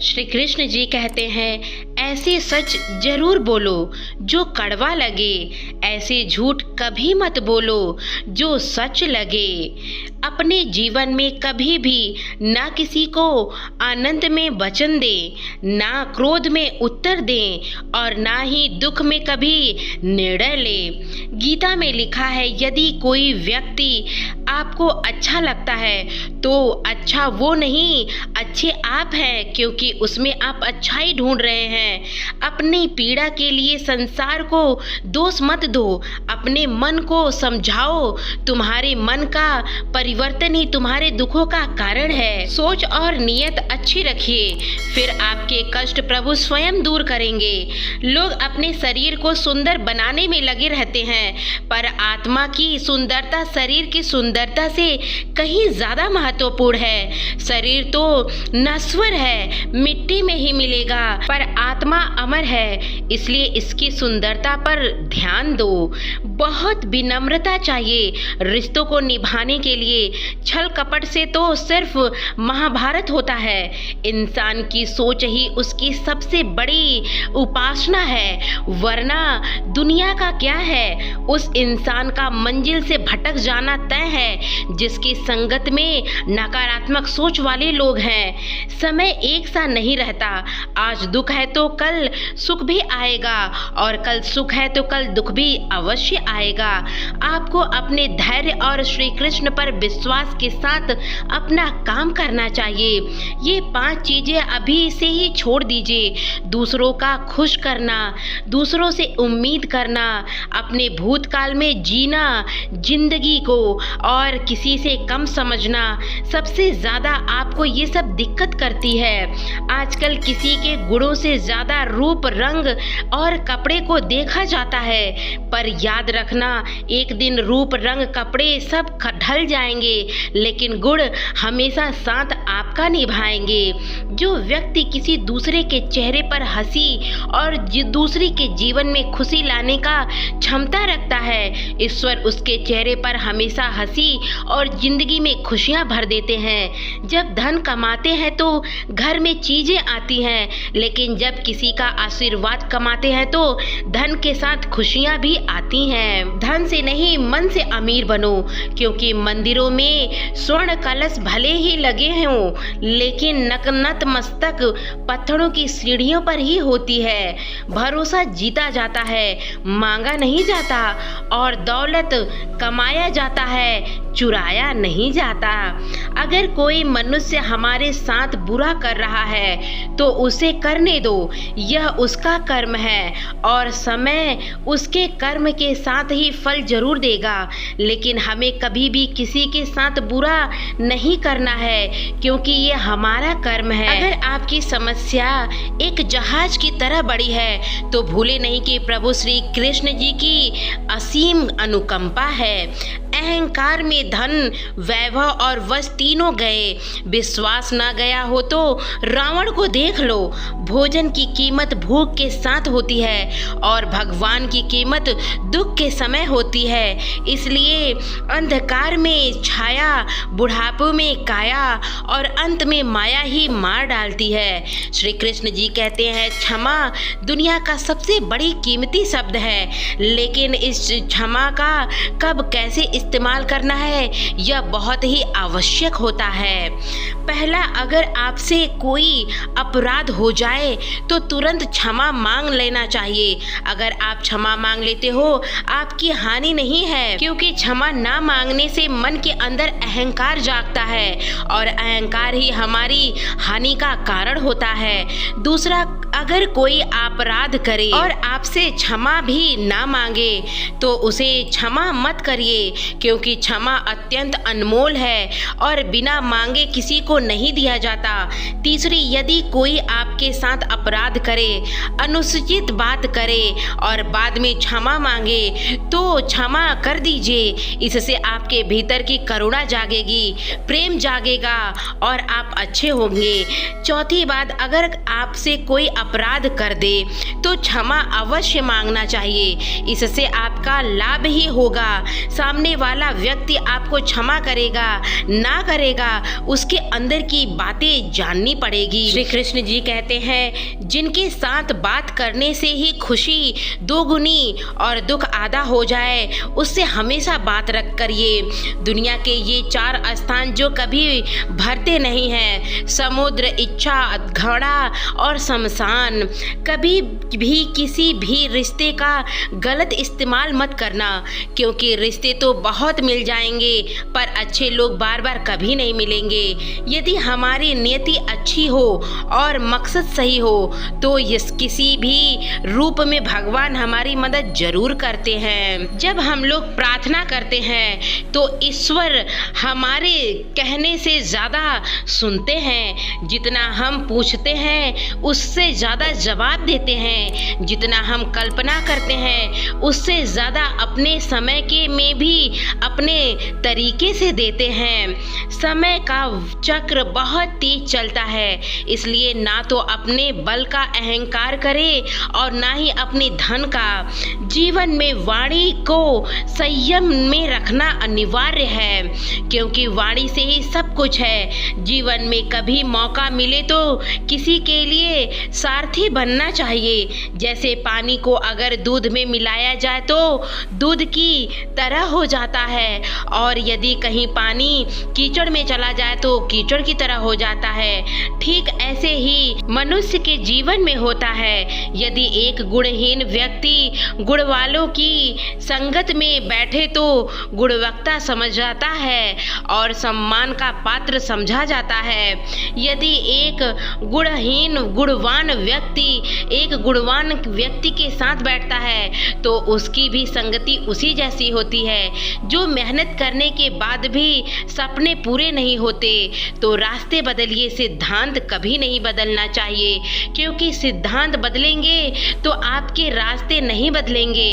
श्री कृष्ण जी कहते हैं, ऐसे सच जरूर बोलो जो कड़वा लगे, ऐसे झूठ कभी मत बोलो जो सच लगे। अपने जीवन में कभी भी ना किसी को आनंद में वचन दें, ना क्रोध में उत्तर दें और ना ही दुख में कभी निर्णय लें। गीता में लिखा है, यदि कोई व्यक्ति आपको अच्छा लगता है तो अच्छा वो नहीं, अच्छे आप हैं, क्योंकि उसमें आप अच्छाई ढूंढ रहे हैं। अपनी पीड़ा के लिए संसार को दोष मत दो, अपने मन को समझाओ। तुम्हारे मन का परिवर्तन ही तुम्हारे दुखों का कारण है। सोच और नियत अच्छी रखिए, फिर आपके कष्ट प्रभु स्वयं दूर करेंगे। लोग अपने शरीर को सुंदर बनाने में लगे रहते हैं, पर आत्मा की सुंदरता शरीर की सुंदरता से कहीं ज्यादा महत्वपूर्ण है। शरीर तो नश्वर है, मिट्टी में ही मिलेगा, पर आत्मा अमर है, इसलिए इसकी सुंदरता पर ध्यान दो। बहुत विनम्रता चाहिए रिश्तों को निभाने के लिए। छल कपट से तो सिर्फ महाभारत होता है। इंसान की सोच ही उसकी सबसे बड़ी उपासना है, वरना दुनिया का क्या है। उस इंसान का मंजिल से भटक जाना तय है जिसकी संगत में नकारात्मक सोच वाले लोग हैं। समय एक सा नहीं रहता, आज दुख है तो कल सुख भी आएगा, और कल सुख है तो कल दुख भी अवश्य आएगा। आपको अपने धैर्य और श्री कृष्ण पर विश्वास के साथ अपना काम करना चाहिए। ये 5 चीजें अभी से ही छोड़ दीजिए। दूसरों का खुश करना, दूसरों से उम्मीद करना, अपने भूतकाल में जीना, जिंदगी को और किसी से कम समझना, सबसे ज्यादा आपको ये सब दिक्कत करती है। आजकल किसी के गुणों से ज्यादा रूप, रंग और कपड़े को देखा जाता है, पर याद रखना, एक दिन रूप, रंग, कपड़े सब ढल जाएंगे, लेकिन गुण हमेशा साथ आपका निभाएंगे। जो व्यक्ति किसी दूसरे के चेहरे पर हंसी और दूसरे के जीवन में खुशी लाने का क्षमता रखता है, ईश्वर उसके चेहरे पर हमेशा हंसी और जिंदगी में खुशियां भर देते हैं। जब धन कमाते हैं तो घर में चीजें आती हैं, लेकिन जब किसी का आशीर्वाद कमाते हैं तो धन के साथ खुशियां भी आती हैं। धन से नहीं, मन से अमीर बनो, क्योंकि मंदिरों में स्वर्ण कलश भले ही लगे हों, लेकिन नतमस्तक पत्थरों की सीढ़ियों पर ही होती है। भरोसा जीता जाता है, मांगा नहीं जाता, और दौलत कमाया जाता है, चुराया नहीं जाता। अगर कोई मनुष्य हमारे साथ बुरा कर रहा है तो उसे करने दो, यह उसका कर्म है और समय उसके कर्म के साथ ही फल जरूर देगा। लेकिन हमें कभी भी किसी के साथ बुरा नहीं करना है, क्योंकि ये हमारा कर्म है। अगर आपकी समस्या एक जहाज की तरह बड़ी है तो भूले नहीं कि प्रभु श्री कृष्ण जी की असीम अनुकंपा है। अहंकार में धन, वैभव और वश तीनों गए। विश्वास ना गया हो तो रावण को देख लो। भोजन की कीमत भूख के साथ होती है और भगवान की कीमत दुख के समय होती है। इसलिए अंधकार में छाया, बुढ़ापे में काया और अंत में माया ही मार डालती है। श्री कृष्ण जी कहते हैं, क्षमा दुनिया का सबसे बड़ी कीमती शब्द है, लेकिन इस क्षमा का कब कैसे इस्तेमाल करना है यह बहुत ही आवश्यक होता है। पहला, अगर आपसे कोई अपराध हो जाए तो तुरंत क्षमा मांग लेना चाहिए। अगर आप क्षमा मांग लेते हो आपकी हानि नहीं है, क्योंकि क्षमा ना मांगने से मन के अंदर अहंकार जागता है और अहंकार ही हमारी हानि का कारण होता है। दूसरा, अगर कोई अपराध करे और आपसे क्षमा भी ना मांगे तो उसे क्षमा मत करिए, क्योंकि क्षमा अत्यंत अनमोल है और बिना मांगे किसी को नहीं दिया जाता। तीसरी, यदि कोई आपके साथ अपराध करे, अनुचित बात करे और बाद में क्षमा मांगे तो क्षमा कर दीजिए। इससे आपके भीतर की करुणा जागेगी, प्रेम जागेगा और आप अच्छे होंगे। चौथी बात, अगर आपसे कोई अपराध कर दे तो क्षमा अवश्य मांगना चाहिए, इससे आपका लाभ ही होगा। सामने वाला व्यक्ति आपको क्षमा करेगा ना करेगा, उसके अंदर की बातें जाननी पड़ेगी। श्री कृष्ण जी कहते हैं, जिनके साथ बात करने से ही खुशी दोगुनी और दुख आधा हो जाए, उससे हमेशा बात रख करिए। दुनिया के ये 4 स्थान जो कभी भरते नहीं हैं, समुद्र, इच्छा, घड़ा और शमशान। कभी भी किसी भी रिश्ते का गलत इस्तेमाल मत करना, क्योंकि रिश्ते तो बहुत मिल जाएंगे पर अच्छे लोग बार बार कभी नहीं मिलेंगे। यदि हमारी नियति अच्छी हो और मकसद सही हो तो इस किसी भी रूप में भगवान हमारी मदद जरूर करते हैं। जब हम लोग प्रार्थना करते हैं तो ईश्वर हमारे कहने से ज़्यादा सुनते हैं। जितना हम पूछते हैं उससे ज़्यादा जवाब देते हैं। जितना हम कल्पना करते हैं उससे ज़्यादा अपने समय के में भी अपने तरीके से देते हैं। समय का चक्र बहुत तेज चलता है, इसलिए ना तो अपने बल का अहंकार करें और ना ही अपने धन का। जीवन में वाणी को संयम में रखना अनिवार्य है, क्योंकि वाणी से ही सब कुछ है। जीवन में कभी मौका मिले तो किसी के लिए सारथी बनना चाहिए। जैसे पानी को अगर दूध में मिलाया जाए तो दूध की तरह हो जाता है, और यदि कहीं पानी कीचड़ में चला जाए तो कीचड़ की तरह हो जाता है। ठीक ऐसे ही मनुष्य के जीवन में होता है। यदि एक गुणहीन व्यक्ति गुण वालों की संगत में बैठे तो गुणवक्ता समझ जाता है और सम्मान का पात्र समझा जाता है। यदि एक गुणवान व्यक्ति के साथ बैठता है तो उसकी भी संगति उसी जैसी होती है। जो मेहनत करने के बाद भी सपने पूरे नहीं होते तो रास्ते बदलिए, सिद्धांत कभी नहीं बदलना चाहिए, क्योंकि सिद्धांत बदलेंगे तो आपके रास्ते नहीं बदलेंगे।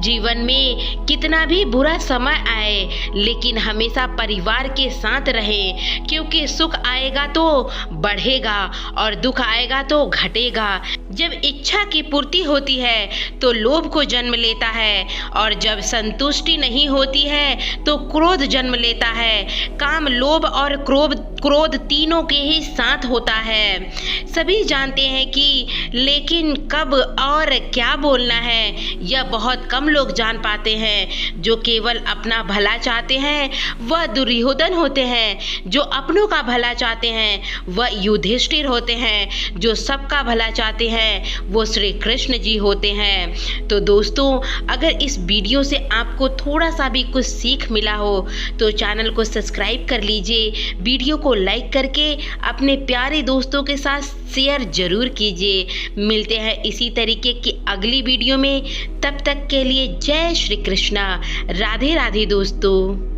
जीवन में कितना भी बुरा समय आए लेकिन हमेशा परिवार के साथ रहें, क्योंकि सुख आएगा तो बढ़ेगा और दुख आएगा तो घटेगा। जब इच्छा की पूर्ति होती है तो लोभ को जन्म लेता है, और जब संतुष्टि नहीं होती है तो क्रोध जन्म लेता है। काम, लोभ और क्रोध तीनों के ही साथ होता है। सभी जानते हैं कि लेकिन कब और क्या बोलना है यह बहुत कम लोग जान पाते हैं। जो केवल अपना भला चाहते हैं वह दुर्योधन होते हैं, जो अपनों का भला चाहते हैं वह युधिष्ठिर होते हैं, जो सबका भला चाहते हैं वो श्री कृष्ण जी होते हैं। तो दोस्तों, अगर इस वीडियो से आपको थोड़ा सा भी कुछ सीख मिला हो तो चैनल को सब्सक्राइब कर लीजिए, वीडियो को लाइक करके अपने प्यारे दोस्तों के साथ शेयर जरूर कीजिए। मिलते हैं इसी तरीके की अगली वीडियो में, तब तक के लिए जय श्री कृष्णा, राधे राधे दोस्तों।